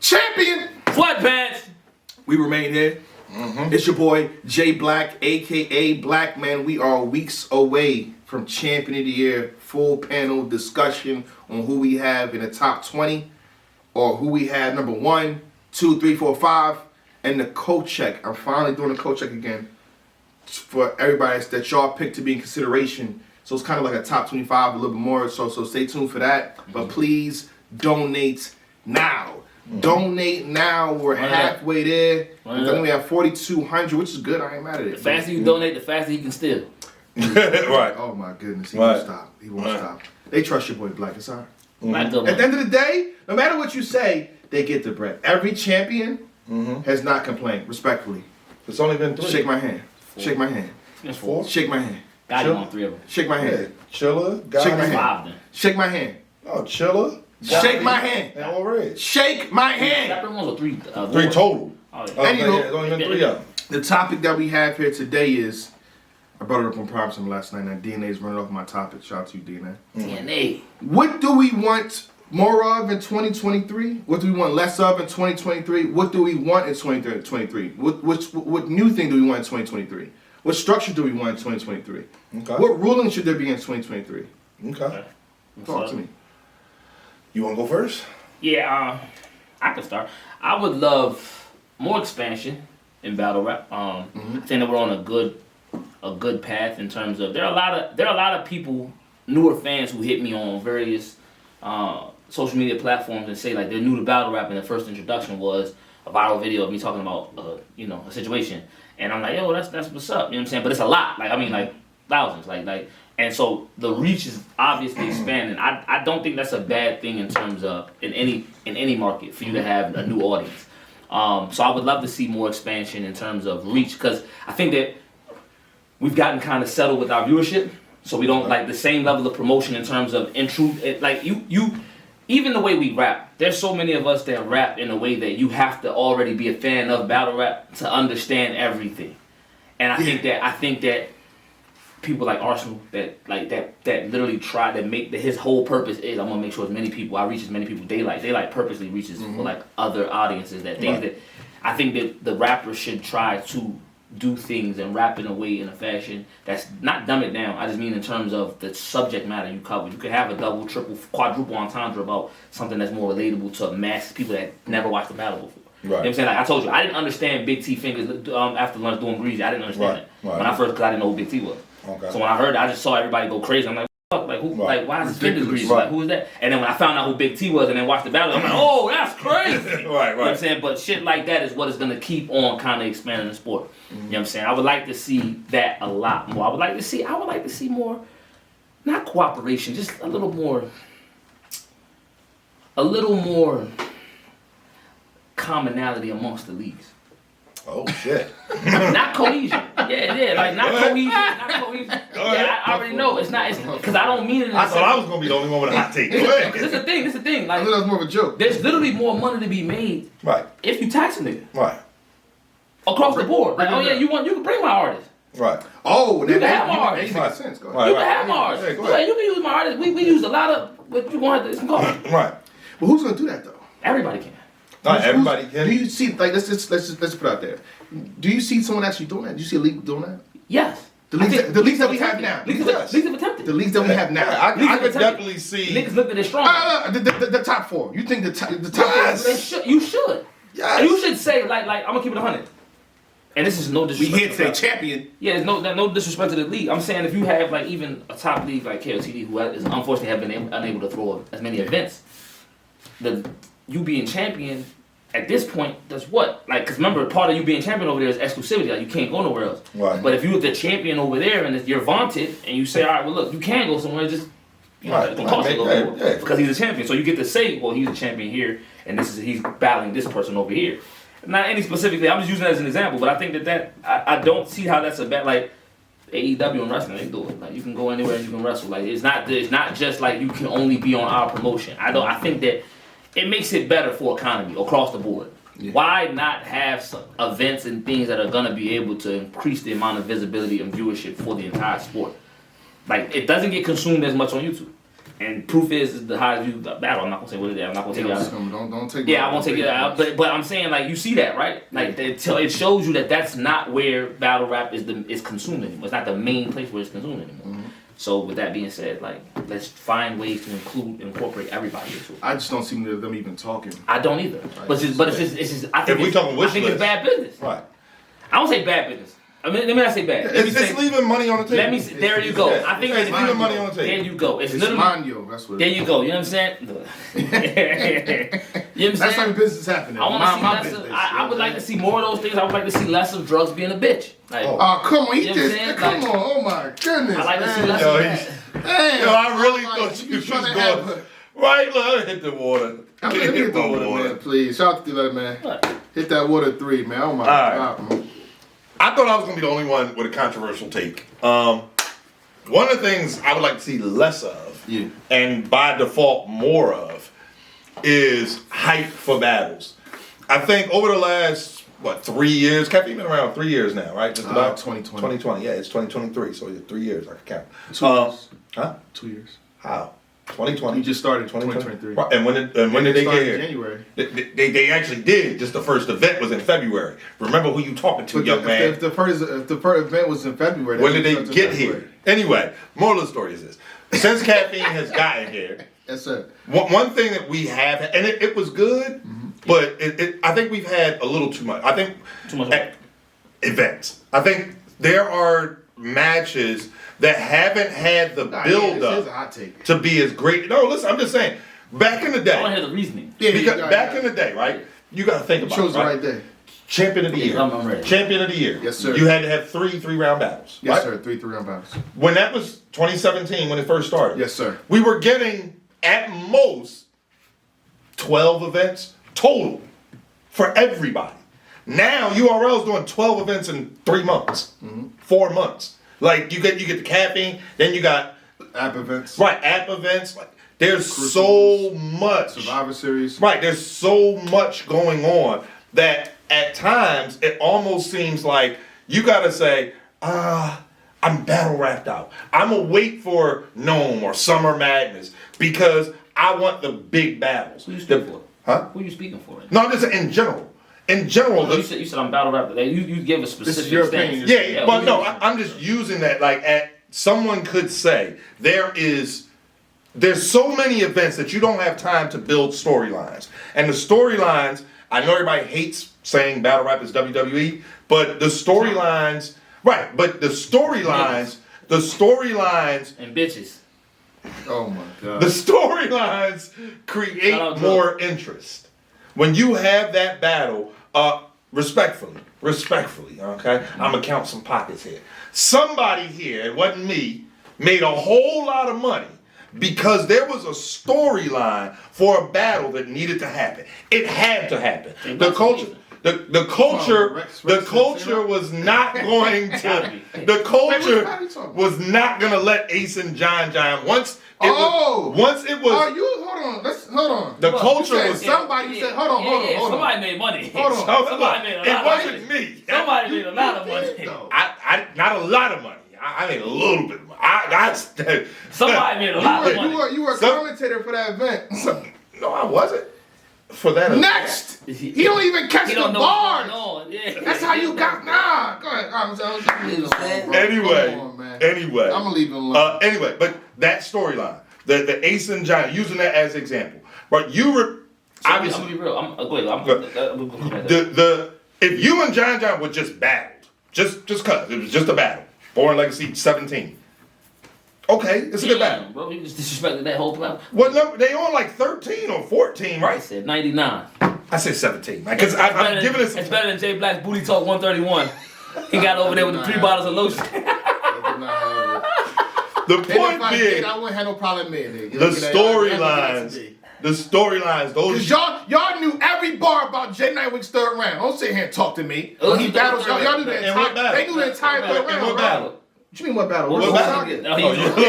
champion. Sweatpants. We remain here. It's your boy Jay Black, aka Black Man. We are weeks away from Champion of the Year. Full panel discussion on who we have in the top 20, or who we have number 1, 2, 3, 4, 5, and the coach check. I'm finally doing the coach check again for everybody that y'all picked to be in consideration. So it's kind of like a top 25, a little bit more. So stay tuned for that. But please donate now. Donate now. We're halfway there. I think we have 4,200, which is good. I ain't mad at it. The faster you donate, the faster you can steal. Right. Oh my goodness. He won't stop. He won't stop. They trust your boy Black. It's all right. At the end of the day, no matter what you say, they get the bread. Every champion has not complained, respectfully. It's only been 3. Shake my hand. 4. Shake my hand. That's 4. Shake my hand. Got him on 3 of them. Shake my hand. Chiller. Shake my hand. 5 then. Shake my hand. Oh, Chiller. Shake my hand. And all red. Shake my hand. Separate ones or 3? 3 total. Oh, yeah. Anywho, it's only been 3 of them. The topic that we have here today is, I brought it up on Props last night. Now DNA is running off my topic. Shout out to you, DNA. DNA. What do we want more of in 2023? What do we want less of in 2023? What do we want in 2023? What new thing do we want in 2023? What structure do we want in 2023? Okay. What ruling should there be in 2023? Okay. Talk to me. You want to go first? Yeah, I can start. I would love more expansion in battle rap. I think that we're on a good path in terms of there are a lot of people, newer fans, who hit me on various social media platforms and say like they're new to battle rap, and the first introduction was a viral video of me talking about a situation, and I'm like, yo, that's what's up, you know what I'm saying? But it's a lot, like I mean like thousands, like. And so the reach is obviously expanding. I don't think that's a bad thing in terms of in any market for you to have a new audience. So I would love to see more expansion in terms of reach, because I think that we've gotten kind of settled with our viewership, so we don't like the same level of promotion in terms of like you even the way we rap. There's so many of us that rap in a way that you have to already be a fan of battle rap to understand everything. And I think that people like Arsenal that literally try to make his whole purpose is I'm gonna make sure as many people I reach as many people they purposely reaches for like other audiences that things that I think that the rappers should try to do things and rap in a fashion that's not dumb it down. I just mean in terms of the subject matter you cover. You can have a double, triple, quadruple entendre about something that's more relatable to mass people that never watched the battle before. Right. You know what I'm saying? Like I told you, I didn't understand Big T Fingers after lunch doing Greasy. I didn't understand it when I first, because I didn't know who Big T was. Okay. So when I heard it, I just saw everybody go crazy. I'm like, fuck, like who? Like why is his fingers greasy? Like who is that? And then when I found out who Big T was and then watched the battle, I'm like, oh, that's crazy. Right. You know what I'm saying? But shit like that is what is gonna keep on kind of expanding the sport. You know what I'm saying? I would like to see that a lot more. I would like to see more, not cooperation, just a little more commonality amongst the leagues. Oh shit! Not cohesion. Yeah, like not cohesion. Yeah, I already know it's not. It's because I don't mean it. I thought I was gonna be the only one with a hot take. This is the thing. Like I thought that was more of a joke. There's literally more money to be made. Right. If you tax a nigga. Right. Across the board. Like, oh yeah, you can bring my artist. Right. Oh, you can have my artist. That makes sense. Go ahead. You can have my artist. Go ahead. You can use my artist. We used a lot of what you wanted. It's called. Right. But who's gonna do that though? Everybody can. Not everybody can. Do you see let's put it out there. Do you see someone actually doing that? Do you see a league doing that? Yes. The leagues that we have now. Leagues have attempted. The leagues that we have now. I could definitely see. Niggas looked at it strong. The top 4. You think the top 4? Yes. You should. Yes. You should say like I'm gonna keep it 100. And this is no disrespect. We here to say champion. Yeah, there's no disrespect to the league. I'm saying if you have like even a top league like KOTD, who is unfortunately have been unable to throw as many events, you being champion at this point, does what? Like, because remember, part of you being champion over there is exclusivity. Like, you can't go nowhere else. Right. But if you're the champion over there and you're vaunted, and you say, all right, well, look, you can go somewhere, just it costs a little more because he's a champion. So you get to say, well, he's a champion here, and he's battling this person over here. Not any specifically. I'm just using that as an example, but I think that I don't see how that's a bad like AEW and wrestling. They do it. Like you can go anywhere and you can wrestle. Like it's not just like you can only be on our promotion. I think that it makes it better for economy across the board. Yeah. Why not have some events and things that are gonna be able to increase the amount of visibility and viewership for the entire sport? Like it doesn't get consumed as much on YouTube. And proof is the highest view battle. I'm not gonna say what it is. I'm not gonna take it out. Don't take. Yeah, I won't take it out. But I'm saying like you see that right? Like it shows you that that's not where battle rap is consumed anymore. It's not the main place where it's consumed anymore. Mm-hmm. So with that being said, like let's find ways to incorporate everybody into it. I just don't see them even talking. I don't either. But it's just I think If we talking wish I think list. it's bad business. Right. I don't say bad business. I mean, let me not say bad. It's leaving money on the table. Let me. There you go. I think it's leaving money on the there table. you go. It's It's literally. Manio, that's what. There you go. You know what I'm saying? You know what I'm That's how saying? business happening. I want to see my less. business. I would like to see more of those things. I would like to see less of drugs being a bitch. Like, Oh, come on, he You know what I'm just saying? come Like, on. Oh my goodness. I like to see man. less Yo, of he's- that. Damn, Yo, I really like, thought you was trying to going. have Right, look, hit the water. Let me hit the water, man, please. Shout out to that man. What? Hit that water 3, man. Oh my right. god, man. I thought I was gonna be the only one with a controversial take. One of the things I would like to see less of, Yeah. and by default more of, is hype for battles. I think over the last 3 years, Caffeine been around 3 years now, right? Just about 2020. 2020, yeah, it's 2023, so it's 3 years. I can count. 2 years. Huh? 2 years. How? 2020. You just started 2023. Right, and when did they get started here? in January. They actually did. Just the first event was in February. Remember who you talking to, But young man. if the first event was in February, When that did they starts in get February. here? Anyway, moral of the story is this. Since Caffeine has gotten here, Yes, sir. one thing that we have, and it was good, Mm-hmm. but I think we've had a little too much. I think Too much at events. I think there are matches that haven't had the build This is a up hot take. to be as great. No, listen, I'm just saying. Back in the I want to day, hear the reasoning. Yeah, because back in the day, right? You got to think You about chose it, the right? right day. Champion of the Yeah, year. I'm ready. Champion of the year. Yes, sir. You had to have three round battles. Yes, right? sir. 3 3-round battles. When that was 2017, when it first started. Yes, sir. We were getting at most 12 events total for everybody. Now URL's doing 12 events in 3 months, 4 months. Like you get the caffeine, then you got App events. app events. Like, there's Crucibles, so much. Survivor Series. Right, there's so much going on that at times it almost seems like you gotta say, I'm battle rapped out. I'm gonna wait for Gnome or Summer Madness because I want the big battles. Who you speaking for? Huh? Who you speaking for? No, I'm just saying in general. In general, You said I'm battle rap. You gave a specific your stance. opinion. yeah, but we- no, I'm just using that like someone could say there's so many events that you don't have time to build storylines. And the storylines, I know everybody hates saying battle rap is WWE, but the storylines, right, but the storylines and bitches. Oh my god. the storylines create Shout out more interest. When you have that battle, respectfully, okay? I'm gonna count some pockets here. Somebody here, it wasn't me, made a whole lot of money because there was a storyline for a battle that needed to happen. It had to happen. The culture was not going to. The culture was not going to let Ace and John once it was. Oh, you hold on. Hold on. The culture was. Somebody said, hold on. Somebody made money. Hold on. Somebody made a lot It of wasn't money. me. Somebody made a lot of money. I not a lot of money. I made a little bit of money. Somebody made a lot of money. You were a commentator for that event. No, I wasn't. For that event. Next! He don't even catch He the don't know bars. what's going on. Yeah. That's how you got. Nah, go ahead. Anyway, Come on, man. anyway. I'm gonna leave it alone. Anyway, but that storyline, the Ace and John, using that as an example, but you were I'm obviously gonna be real. Go ahead. if you and John were just battled, just cause it was just a battle, Born Legacy 17. Okay, it's a good battle. Bro, you just disrespected that whole plan. What number? They on like 13 or 14, I right? said 99. I said 17, man, because I'm giving it some. It's better than Jay Black's Booty Talk 131. He got over there with the 3 bottles of lotion. The point being, I wouldn't have no problem there. the storylines, those. Cause y'all knew every bar about Jay Nightwick's third round. Don't sit here and talk to me. When he battles, y'all knew the In what entire. battle? They knew the entire third In round. what right? battle? What you mean what battle? What What battle? Saga? Oh, Oh,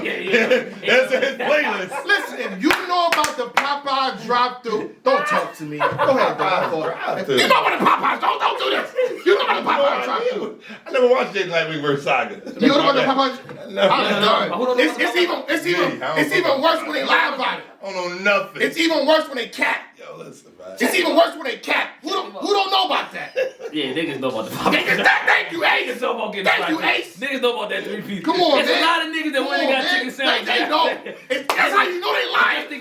yeah. That's in his playlist. Listen, if you know about the Popeyes drive-through, don't talk to me. Go ahead, Drive-thru. You know about the Popeyes. Don't do this. You know about the Popeyes drive-thru. I never watched Jay Nightwing vs. Saga. You know about the Popeyes? I'm no, done. hold on, It's even worse when they lie about it. I don't know nothing. It's even worse when they cap. Yo, listen, man. It's even worse when they cap. Who don't know about that? Yeah, niggas know about the Popeyes. Thank you, Ace. Niggas know about getting Thank you, fried. Ace. Niggas know about that 3-piece. Come on, There's man. a lot of niggas that went and got chicken sandwich. They know. That's how you know they lying. You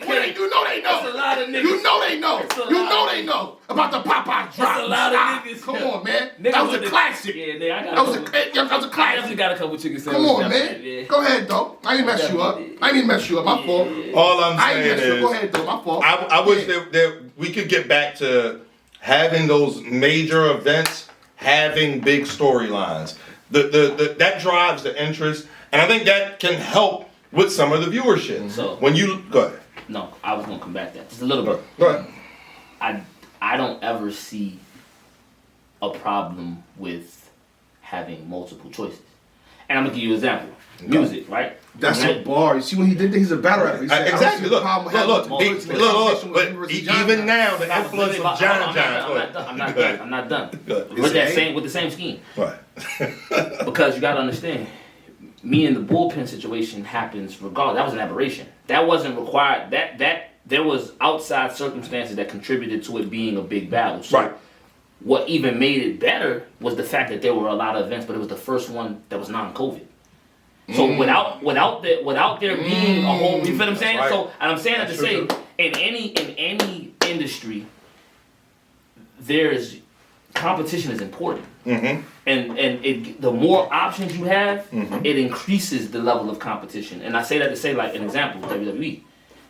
know they know. It's a lot of niggas. You know they know. It's a You lot know of they know about the Popeye drop. It's a lot of Stop. niggas. Come on, man. Niggas That was a with classic. Yeah, nigga, I got That was a definitely classic. got a couple chicken Come sandwiches. on, man. Yeah. Go ahead, though. I ain't mess you up. My fault. All I'm I ain't saying mess you up. is, Go ahead, though. My fault. I wish that we could get back to having those major events, having big storylines. That drives the interest, and I think that can help with some of the viewership. So when you go ahead. No, I was gonna combat that just a little bit. Go ahead. I don't ever see a problem with having multiple choices. And I'm gonna give you an example. Music, right? That's a bar. You see when he did that, he's a battle rapper. He said, Exactly. Look. Look. Even now, the influence of John. I'm not done. Good. With the same scheme. Right. Because you gotta understand, me and the bullpen situation happens regardless. That was an aberration. That wasn't required. That there was outside circumstances that contributed to it being a big battle. So Right. what even made it better was the fact that there were a lot of events, but it was the first one that was non-COVID. So without there being a whole, you feel what I'm saying? Right. So and I'm saying that to say, in any industry, there's competition is important. Mm-hmm. And the more options you have, it increases the level of competition. And I say that to say, like an example, WWE.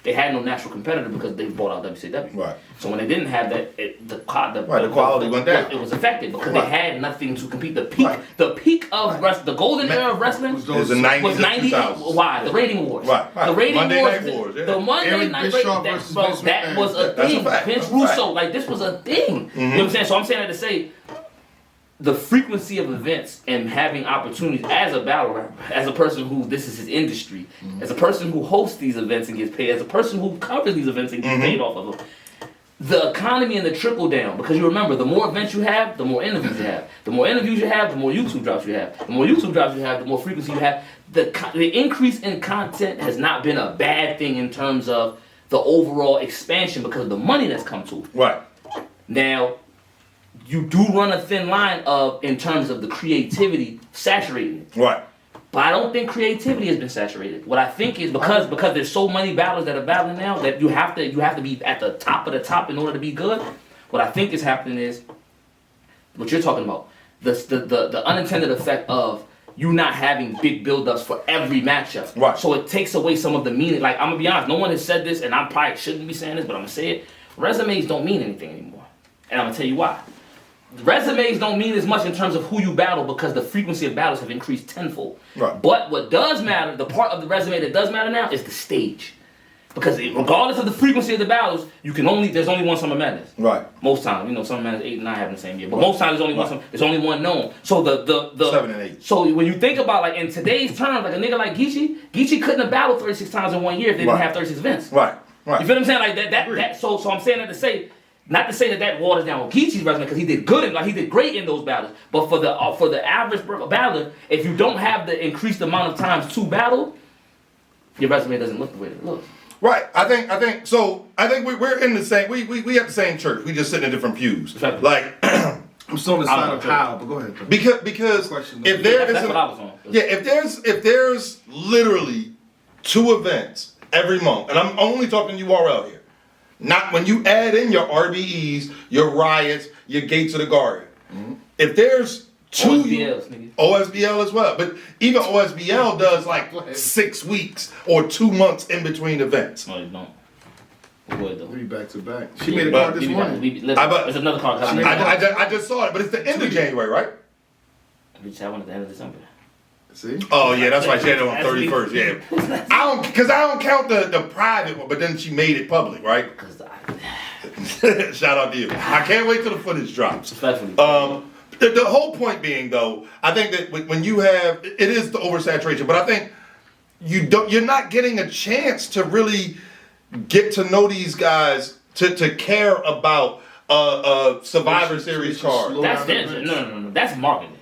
They had no natural competitor because they bought out WCW. Right. So when they didn't have that, the quality went down. It was affected because Right. they had nothing to compete. The peak, Right. the peak of the golden era of wrestling It was the 90s was and 90. 2000s. Why? The rating wars. Right. The rating Monday wars. Night Wars, yeah. The Monday Eric Night Bischoff rating. versus Bro, Vince that McMahon. was a That's a thing. fact. Vince That's a fact. Russo, like this was a thing. You know what I'm saying? So I'm saying that to say, the frequency of events and having opportunities as a battle rapper, as a person who this is his industry, as a person who hosts these events and gets paid, as a person who covers these events and gets paid off of them, the economy and the trickle down, because you remember, the more events you have, the more interviews you have. The more interviews you have, the more YouTube drops you have. The more YouTube drops you have, the more frequency you have. The increase in content has not been a bad thing in terms of the overall expansion because of the money that's come to it. Right. Now, you do run a thin line in terms of the creativity saturating it. Right. But I don't think creativity has been saturated. What I think is because there's so many battles that are battling now that you have to be at the top of the top in order to be good. What I think is happening is what you're talking about. The unintended effect of you not having big build-ups for every matchup. Right. So it takes away some of the meaning. Like, I'm gonna be honest, no one has said this, and I probably shouldn't be saying this, but I'm gonna say it. Resumes don't mean anything anymore. And I'm gonna tell you why. Resumes don't mean as much in terms of who you battle because the frequency of battles have increased tenfold. Right. But what does matter, the part of the resume that does matter now is the stage. Because regardless of the frequency of the battles, there's only one Summer Madness. Right. Most times, Summer Madness 8 and 9 happen the same year. But most times there's only one known. So the 7 and 8. So when you think about like in today's terms, like a nigga like Geechee couldn't have battled 36 times in 1 year if they didn't have 36 events. Right. Right. You feel what I'm saying? Like that so I'm saying that to say, not to say that waters down Geechee's resume because he did good he did great in those battles. But for the average battler, if you don't have the increased amount of times to battle, your resume doesn't look the way it looks. Right. I think we're in the same. We have the same church. We just sit in different pews. Exactly. Like I'm still on the side of Kyle, but go ahead. Though. because if there That's isn't, what I was on. yeah, if there's literally 2 events every month, and I'm only talking URL here, not when you add in your RBEs, your riots, your Gates of the Garden. If there's 2 OSBLs, nigga. OSBL as well, but even OSBL does like 6 weeks or 2 months in between events. No, you don't. Go ahead, though. We back to back. She made a card this morning. There's another card coming. I just saw it, but it's the end of January, right? We just had one at the end of December. See? Oh yeah, that's why she had it on 31st. Yeah, I don't count the private one, but then she made it public, right? Shout out to you. I can't wait till the footage drops. Especially. The whole point being though, I think that when you have it is the oversaturation, but I think you're not getting a chance to really get to know these guys to care about a Survivor Series card. That's no. That's marketing.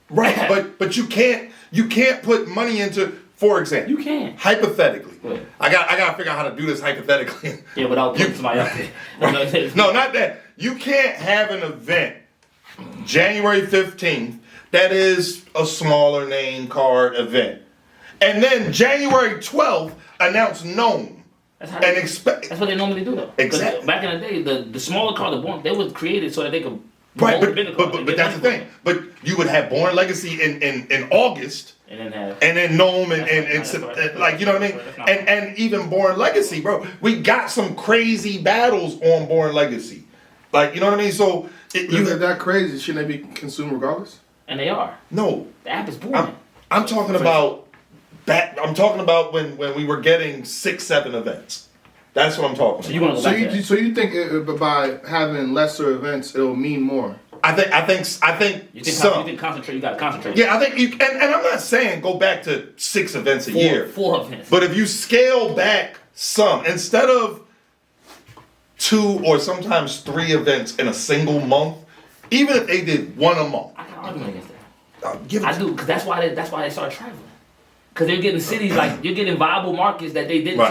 Right, but you can't You can't put money into, for example. You can. Hypothetically. Right. I gotta figure out how to do this hypothetically. Yeah, without putting somebody out there. No, not that. You can't have an event January 15th that is a smaller name card event. And then January 12th announce Gnome. That's how That's what they normally do though. Exactly. Back in the day, the smaller card, they was created so that they could Right, promote the bigger card. but that's the thing. But you would have Born Legacy in August. And then Gnome That's right. like, you know what I mean? And even Born Legacy, bro. We got some crazy battles on Born Legacy. Like, you know what I mean? So If that crazy, shouldn't they be consumed regardless? And they are. No. The app is booming. I'm talking about I'm talking about when we were getting 6-7 events. That's what I'm talking So about. you want to go back to that? So you think by having lesser events, it'll mean more? I think You some. think concentrate? You got to concentrate. Yeah, I think you and I'm not saying go back to 6 events a year. 4 events. But if you scale back some, instead of 2 or sometimes 3 events in a single month, even if they did 1 a month, I got an argument against that. give it I to do, because that's why they started traveling. Because they're getting cities like you're getting viable markets that they didn't. Right.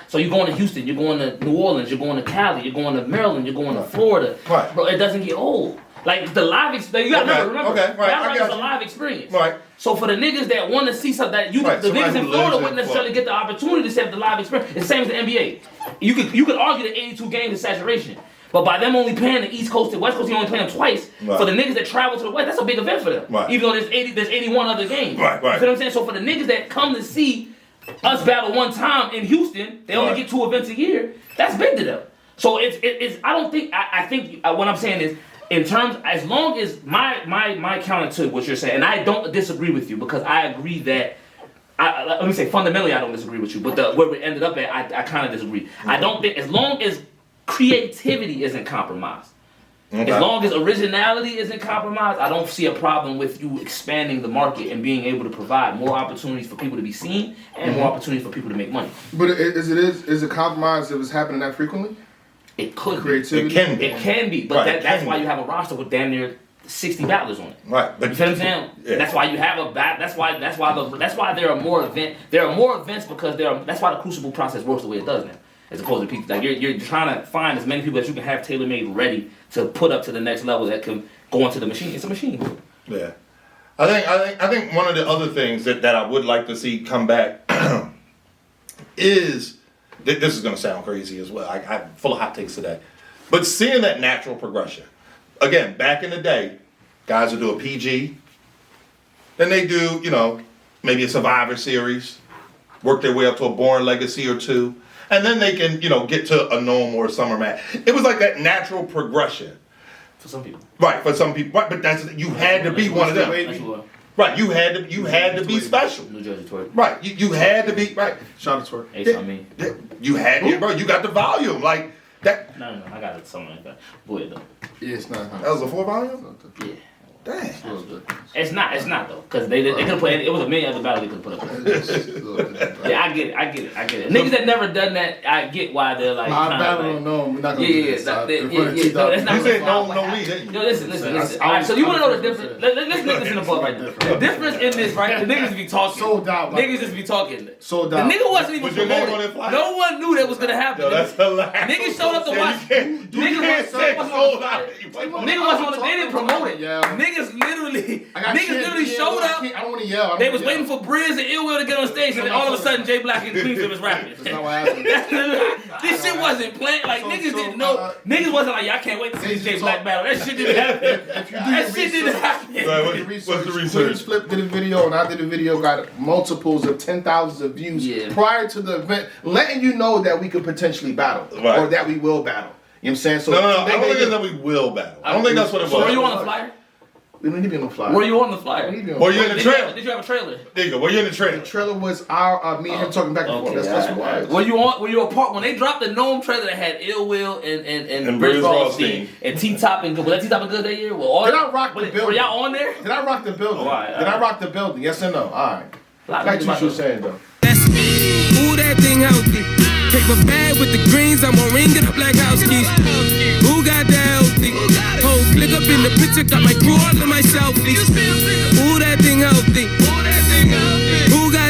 So you're going to Houston, you're going to New Orleans, you're going to Cali, you're going to Maryland, you're going to Florida. Right. Bro, it doesn't get old. Like the live experience, you gotta remember. Okay, right, Battle I rap got is a you. live experience. Right. So for the niggas that want to see something that Right, the somebody niggas in who Florida lives wouldn't in necessarily get the opportunity to have the live experience. It's the same as the NBA. You could argue that 82 games is saturation. But by them only playing the East Coast and West Coast, you only playing them twice. Right. For the niggas that travel to the West, that's a big event for them. Right. Even though there's 81 other games. Right. You feel what I'm saying? So for the niggas that come to see us battle one time in Houston, they only get 2 events a year. That's big to them. So it's I don't think I think what I'm saying is in terms as long as my counter to what you're saying, and I don't disagree with you because I agree that. Let me say fundamentally I don't disagree with you, but where we ended up at I kind of disagree. Mm-hmm. I don't think as long as creativity isn't compromised. Okay. As long as originality isn't compromised, I don't see a problem with you expanding the market and being able to provide more opportunities for people to be seen and more opportunities for people to make money. But is it compromised if it's happening that frequently? It could Creativity. It can be. It can be, but Right, that's why you have a roster with damn near 60 battlers on it. Right. But You feel what I'm saying? Yeah. That's why you have that's why there are more events because that's why the Crucible process works the way it does now. As opposed to people like you're trying to find as many people as you can have tailor-made ready to put up to the next level that can go into the machine. It's a machine. Yeah. I think one of the other things that I would like to see come back is this is gonna sound crazy as well. I'm full of hot takes today. But seeing that natural progression. Again, back in the day, guys would do a PG, then they do, maybe a Survivor Series, work their way up to a Born Legacy or 2. And then they can, get to a Gnome or a Summer Match. It was like that natural progression. For some people. Right, for some people. Right, but you had to be one of them. Right, you had to be special. New Jersey twerk. Right, you had to be right. Shout out to her. Ace on me. You had it, bro. You got the volume like that. No, I got it something like that. Go ahead though. Yeah, it's not. That was a 4 volume. Yeah. Dang. It's not though, because they could have played. It was a million other battles they could put up. Yeah, I get it. Niggas that never done that, I get why they're like. My battle don't know. We're not gonna do this. No, that's You not. said no me, didn't you? Yo, listen. All right, so you want to know the difference? Let's make this in the book right now. The difference in this, right? The niggas be talking. Sold out. Niggas just be talking. Sold The out. nigga wasn't even Was your name on promoted. that flyer? No one knew that was gonna happen. Yo, that's hilarious. Niggas showed up to watch. You can't say sold out. Nigga wasn't on. They didn't promote it. Yeah. Niggas literally Shit, showed up. I don't want to yell. They was waiting for Briz and Ill Will to get on stage, and then all of a sudden Jay Black and Queensland was rapping. That's not what happened. This shit wasn't planned. Like niggas so, didn't know. Niggas wasn't like, I can't wait to see this Jay Black battle. That shit didn't happen. That shit didn't happen. What's the research? Please Flip did a video and I did a video, got multiples of 10,000s of views prior to the event, letting you know that we could potentially battle or that we will battle. You know what I'm saying? So No. I don't think it's that we will battle. I don't think that's what it was. So were you on the flyer? We don't need to be on the flyer. Were you on the flyer? Were you in the trailer? Did you have a trailer? Nigga, were you in the trailer? The trailer was our me and him talking back and forth. That's what it was. Were you a part when they dropped the Gnome trailer that had Ill Will and Briz Briz Rothstein and T-Top and Good? Was that T-Top and Good that year? Did I rock the building? Were y'all on there? Did I rock the building? Oh, all right. Did I rock the building? Yes or no? All right. Like what you were saying though. That's me. Ooh, that thing healthy. Paper bag with the greens, I'm on ring and the black house keys. Who got that healthy? Whole click up in the picture, got my crew all of my selfies.